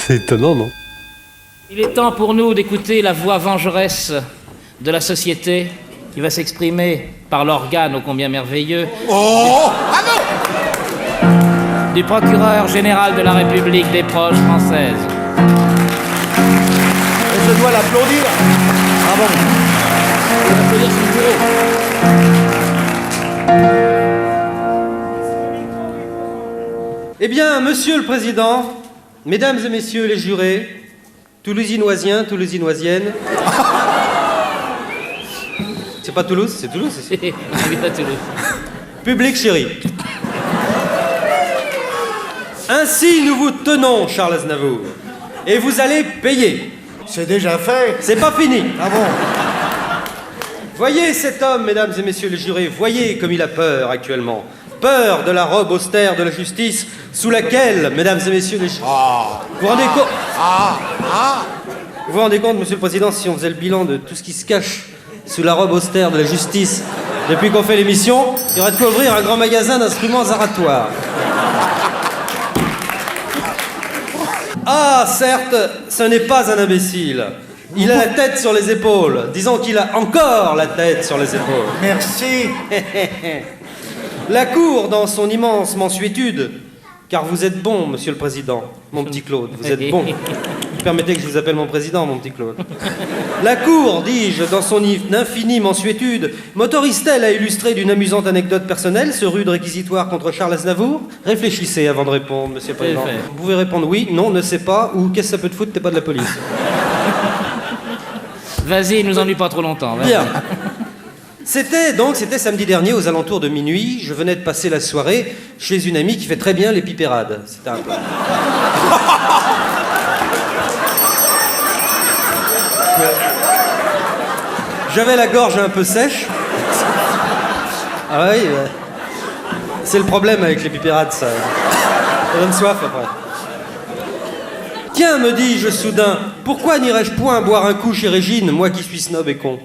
C'est étonnant, non? Il est temps pour nous d'écouter la voix vengeresse de la société qui va s'exprimer par l'organe ô combien merveilleux du procureur général de la République des proches françaises. Je dois l'applaudir. Ah bon? On va applaudir son bureau. Eh bien, Monsieur le Président, Mesdames et Messieurs les jurés, Toulousinoisiens, Toulousinoisiennes... C'est pas Toulouse, c'est Toulouse ici. J'habite à Toulouse. Public chéri. Ainsi nous vous tenons, Charles Aznavour, et vous allez payer. C'est déjà fait. C'est pas fini. Ah bon? Voyez cet homme, mesdames et messieurs les jurés, voyez comme il a peur actuellement. Peur de la robe austère de la justice sous laquelle, mesdames et messieurs les jurés... Vous vous rendez compte... Vous vous rendez compte, monsieur le Président, si on faisait le bilan de tout ce qui se cache sous la robe austère de la justice depuis qu'on fait l'émission, il y aurait de quoi ouvrir un grand magasin d'instruments aratoires. Ah, certes, ce n'est pas un imbécile. Il a la tête sur les épaules. Disons qu'il a encore la tête sur les épaules. Merci. La Cour, dans son immense mansuétude, car vous êtes bon, monsieur le Président, mon petit Claude, vous êtes bon. Permettez que je vous appelle mon président, mon petit Claude. La Cour, dis-je, dans son infinie mansuétude, m'autorise-t-elle à illustrer d'une amusante anecdote personnelle ce rude réquisitoire contre Charles Aznavour? Réfléchissez avant de répondre, monsieur le Président. Vous pouvez répondre oui, non, ne sais pas, ou qu'est-ce que ça peut te foutre, t'es pas de la police. Vas-y, nous ennuie pas trop longtemps. Vas-y. Bien. C'était samedi dernier, aux alentours de minuit. Je venais de passer la soirée chez une amie qui fait très bien les pipérades. C'était un peu... J'avais la gorge un peu sèche. Ah oui, c'est le problème avec les pipérades, ça. Ça donne soif après. Tiens, me dis-je soudain, pourquoi n'irais-je point boire un coup chez Régine, moi qui suis snob et con?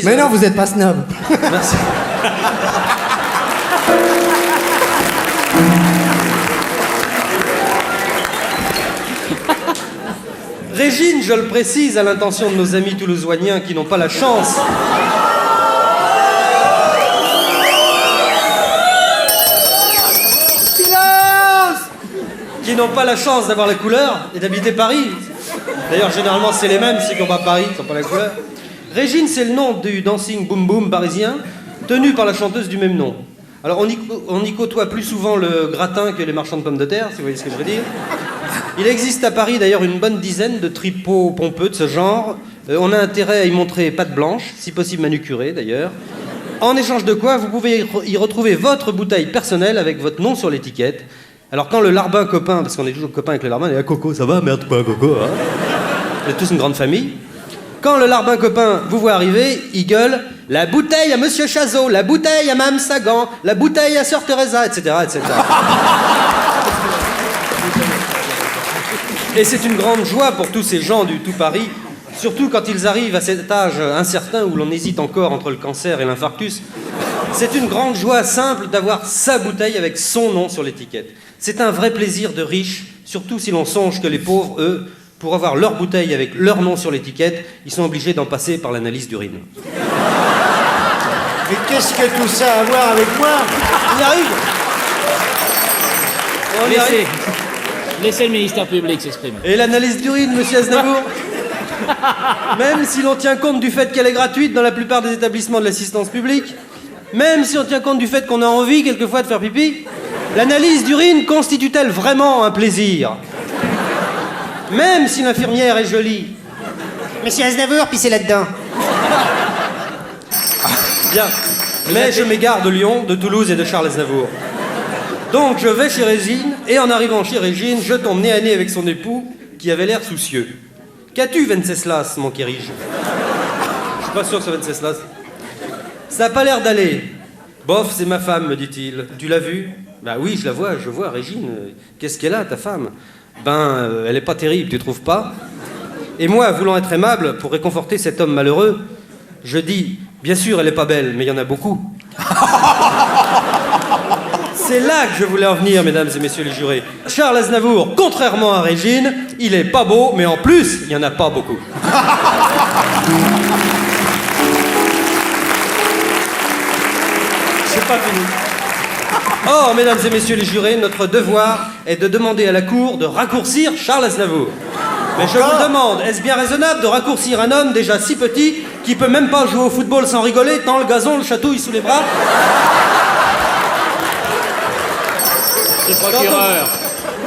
Mais non, vous êtes pas snob. Merci. Régine, je le précise, à l'intention de nos amis toulousainiens qui n'ont pas la chance... qui n'ont pas la chance d'avoir la couleur et d'habiter Paris. D'ailleurs, généralement, c'est les mêmes, ceux qui n'ont pas Paris, qui n'ont pas la couleur. Régine, c'est le nom du dancing boom boom parisien, tenu par la chanteuse du même nom. Alors, on y côtoie plus souvent le gratin que les marchands de pommes de terre, si vous voyez ce que je veux dire. Il existe à Paris, d'ailleurs, une bonne dizaine de tripots pompeux de ce genre. On a intérêt à y montrer patte blanche, si possible manucurée, d'ailleurs. En échange de quoi, vous pouvez y retrouver votre bouteille personnelle avec votre nom sur l'étiquette. Alors quand le larbin copain, parce qu'on est toujours copains avec le larbin, il est là, Coco, ça va, merde pas Coco, hein. On est tous une grande famille. Quand le larbin copain vous voit arriver, il gueule « La bouteille à Monsieur Chazot, la bouteille à Mme Sagan, la bouteille à Sœur Teresa, etc. etc. » Et c'est une grande joie pour tous ces gens du tout Paris, surtout quand ils arrivent à cet âge incertain où l'on hésite encore entre le cancer et l'infarctus. C'est une grande joie simple d'avoir sa bouteille avec son nom sur l'étiquette. C'est un vrai plaisir de riche, surtout si l'on songe que les pauvres, eux, pour avoir leur bouteille avec leur nom sur l'étiquette, ils sont obligés d'en passer par l'analyse d'urine. Mais qu'est-ce que tout ça a à voir avec moi? On y arrive. On y arrive. Laissez le ministère public s'exprimer. Et l'analyse d'urine, monsieur Aznavour? Même si l'on tient compte du fait qu'elle est gratuite dans la plupart des établissements de l'assistance publique, même si on tient compte du fait qu'on a envie quelquefois de faire pipi, l'analyse d'urine constitue-t-elle vraiment un plaisir? Même si l'infirmière est jolie. Monsieur Aznavour, pissez là-dedans. Bien. Mais je m'égare de Lyon, de Toulouse et de Charles Aznavour. Donc je vais chez Régine, et en arrivant chez Régine, je tombe nez à nez avec son époux, qui avait l'air soucieux. Qu'as-tu, Venceslas, mon quérige? Je suis pas sûr que c'est Venceslas. Ça n'a pas l'air d'aller. Bof, c'est ma femme, me dit-il. Tu l'as vue? Bah oui, je vois, Régine. Qu'est-ce qu'elle a, ta femme? Elle est pas terrible, tu trouves pas? Et moi, voulant être aimable, pour réconforter cet homme malheureux, je dis, bien sûr, elle est pas belle, mais il y en a beaucoup. C'est là que je voulais en venir, mesdames et messieurs les jurés. Charles Aznavour, contrairement à Régine, il est pas beau, mais en plus, il y en a pas beaucoup. C'est pas fini. Or, mesdames et messieurs les jurés, notre devoir est de demander à la Cour de raccourcir Charles Aznavour. Mais je vous demande, est-ce bien raisonnable de raccourcir un homme déjà si petit qui peut même pas jouer au football sans rigoler tant le gazon le chatouille sous les bras?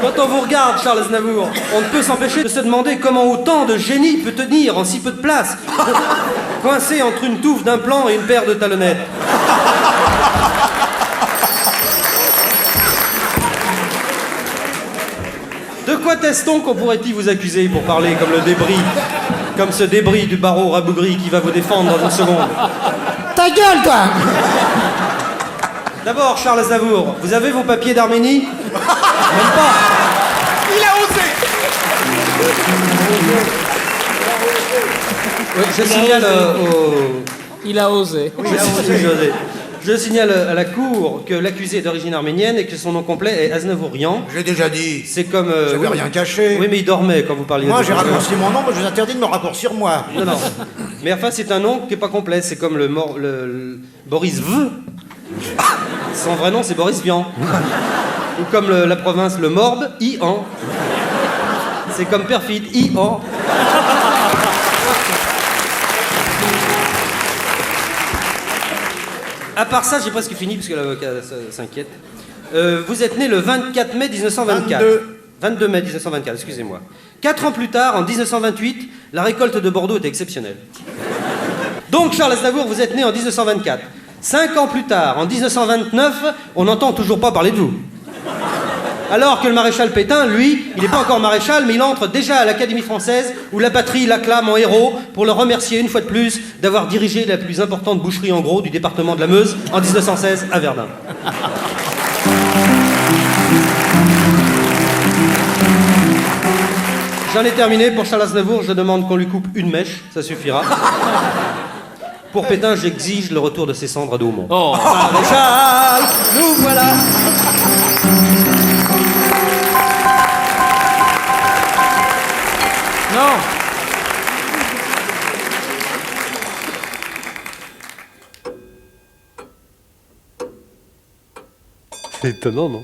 Quand on vous regarde, Charles Aznavour, on ne peut s'empêcher de se demander comment autant de génie peut tenir en si peu de place, coincé entre une touffe d'implant et une paire de talonnettes. De quoi teste-t-on qu'on pourrait-il vous accuser pour parler comme le débris, comme ce débris du barreau rabougri qui va vous défendre dans une seconde? Ta gueule, toi! D'abord, Charles Aznavour, vous avez vos papiers d'Arménie? Même pas. Il a osé. Oui, je signale Il a osé. Je signale à la Cour que l'accusé est d'origine arménienne et que son nom complet est Aznavourian. J'ai déjà dit. C'est comme... Je n'avais rien caché. Oui, mais il dormait quand vous parliez Moi, de... j'ai raccourci mon nom, mais je vous interdis de me raccourcir moi. Non, non. Mais enfin, c'est un nom qui n'est pas complet. C'est comme le Boris V. Son vrai nom, c'est Boris Vian. Ou comme la province, le Morbe, Ian. C'est comme perfide, Ian. À part ça, j'ai presque fini, parce que l'avocat s'inquiète. Vous êtes né le 24 mai 1924. 22 mai 1924, excusez-moi. 4 ans plus tard, en 1928, la récolte de Bordeaux était exceptionnelle. Donc, Charles Aznavour, vous êtes né en 1924. 5 ans plus tard, en 1929, on n'entend toujours pas parler de vous. Alors que le maréchal Pétain, lui, il n'est pas encore maréchal, mais il entre déjà à l'Académie française, où la patrie l'acclame en héros, pour le remercier une fois de plus d'avoir dirigé la plus importante boucherie en gros du département de la Meuse en 1916 à Verdun. J'en ai terminé. Pour Charles Aznavour, je demande qu'on lui coupe une mèche, ça suffira. Pour Pétain, j'exige le retour de ses cendres à Douaumont. Oh. Maréchal, nous voilà. Non. C'est étonnant, non?